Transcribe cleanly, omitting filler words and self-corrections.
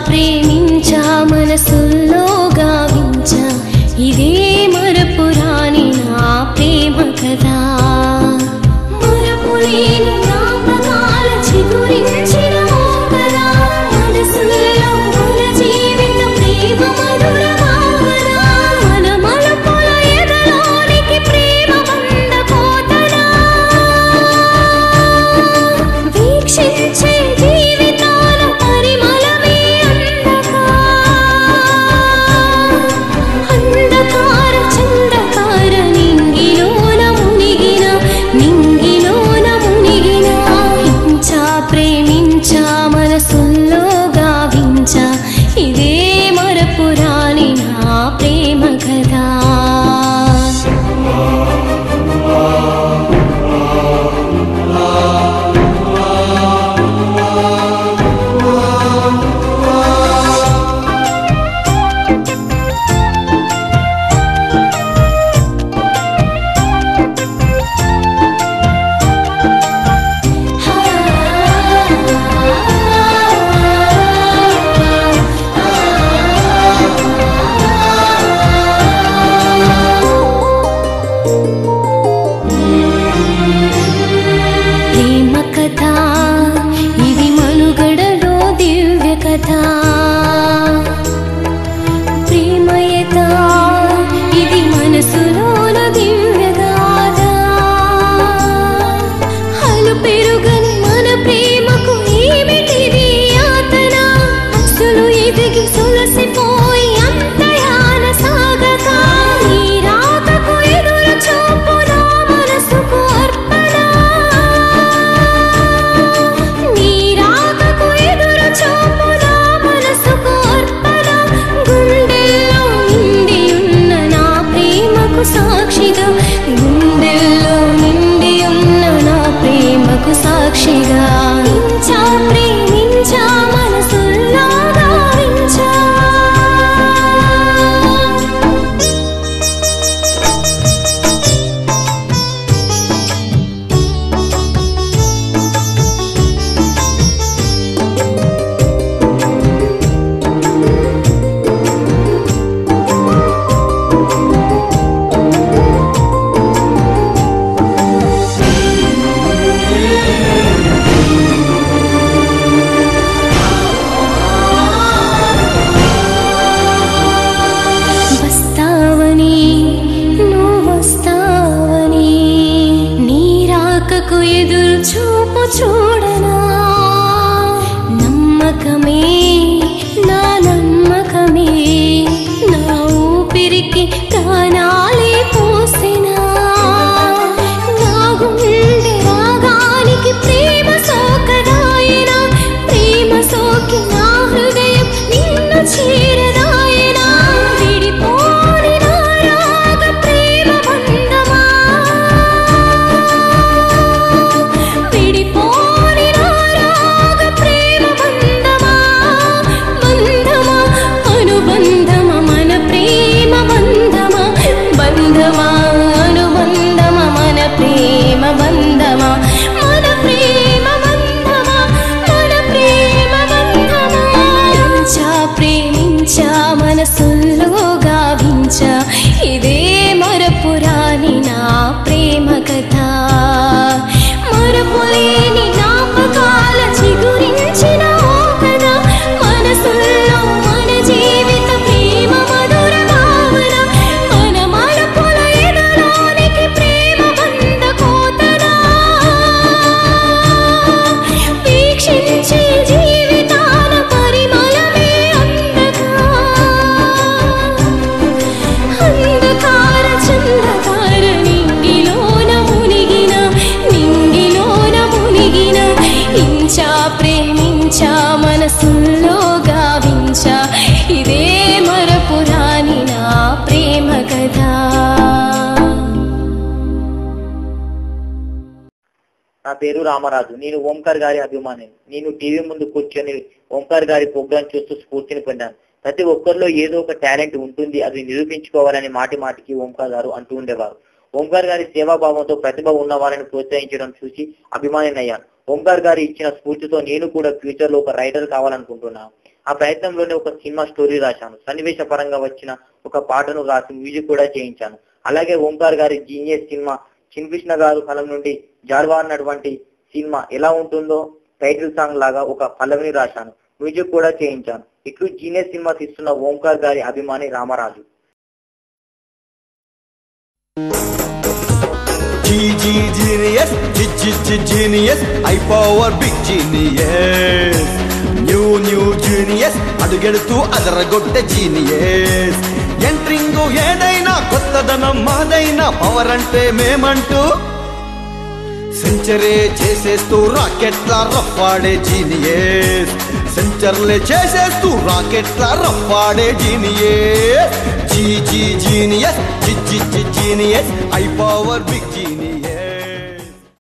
ప్రేమించా మనసుల్లో గావించా ఇదే మరపురాని నా ప్రేమ కదా మరపులేని జ్ఞాపకాల చిగురించిన మోకరా మనసుల్లో మన జీవిత ప్రేమ మధురమావరా మన మలుపుల ఎదలోనికి ప్రేమ బంధ కోతరా వీక్షించే జీవితాల పరిమళమే అంధకార చంద్రకార నింగిలోన మునిగిన హించా ప్రేమించా మనసుల్లో గావించా ఇదే మరపురాని నా ప్రేమ కదా ఇది మనుగడలో దివ్య కథ ప్రేమయత ఇది మనసులోన దివ్య గాథ హలు పెరుగని మన ప్రేమకు ఏమిటిది యాతన అసలు ఎదిగి సొలసిపోయి అంతయాన సాగక నీ రాకకు ఎదురు చూపు నా మనసుకు అర్పణ సాక్షిగా గుండెల్లో నిండి ఉన్న నా ప్రేమకు సాక్షిగా హించా ప్రేమించా మనసుల్లో గావించా ఎదురు చూపు చూడనా నమ్మకమే నా నమ్మకమే నా ఊపిరికి ప్రాణాలే పోసినా నా గుండె రాగానికి ప్రేమ సోకదాయనా ప్రేమ సోకి నా హృదయం నిన్ను చేరదాయనా విడిపోని నా రాగ ప్రేమ బంధమా విడిపోని నా రాగ ప్రేమ బంధమా నా పేరు రామరాజు. నేను ఓంకార్ గారి అభిమాని. నేను టీవీ ముందు కూర్చొని ఓంకార్ గారి ప్రోగ్రాం చూస్తూ స్ఫూర్తిని పొందాను. ప్రతి ఒక్కరిలో ఏదో ఒక టాలెంట్ ఉంటుంది, అది నిరూపించుకోవాలని మాటి మాటికి ఓంకార్ గారు అంటూ ఉండేవారు. ఓంకార్ గారి సేవాభావంతో ప్రతిభ ఉన్న వారిని ప్రోత్సహించడం చూసి అభిమానినయ్యాను. ఓంకార్ గారు ఇచ్చిన స్ఫూర్తితో నేను కూడా ఫ్యూచర్ లో ఒక రైటర్ కావాలనుకుంటున్నాను. ఆ ప్రయత్నంలోనే ఒక సినిమా స్టోరీ రాశాను. సన్నివేశ పరంగా వచ్చిన ఒక పాటను రాసి మ్యూజిక్ కూడా చేయించాను. అలాగే ఓంకార్ గారి జీనియస్ సినిమా చిన్కృష్ణ గారు కలం నుండి జార్వా అన్నటువంటి సినిమా ఎలా ఉంటుందో టైటిల్ సాంగ్ లాగా ఒక పల్లవిని రాశాను, మ్యూజిక్ కూడా చేయించాను. ఇట్లు జీనియస్ సినిమా తీస్తున్న ఓంకార్ గారి అభిమాని రామరాజు. అడుగెడుతూ అదరగొట్టే జీనియస్. ఎంట్రింగ్ ఏదైనా కొత్తదనం మాదైనా పవర్ అంటే మేమంటూ సెంచరే చేసేస్తూ రాకెట్లా రఫ్ఫాడే జీనియస్. సెంచర్లే చేసేస్తూ రాకెట్లా రఫ్ఫాడే genius. Genius, genius, I power big genius.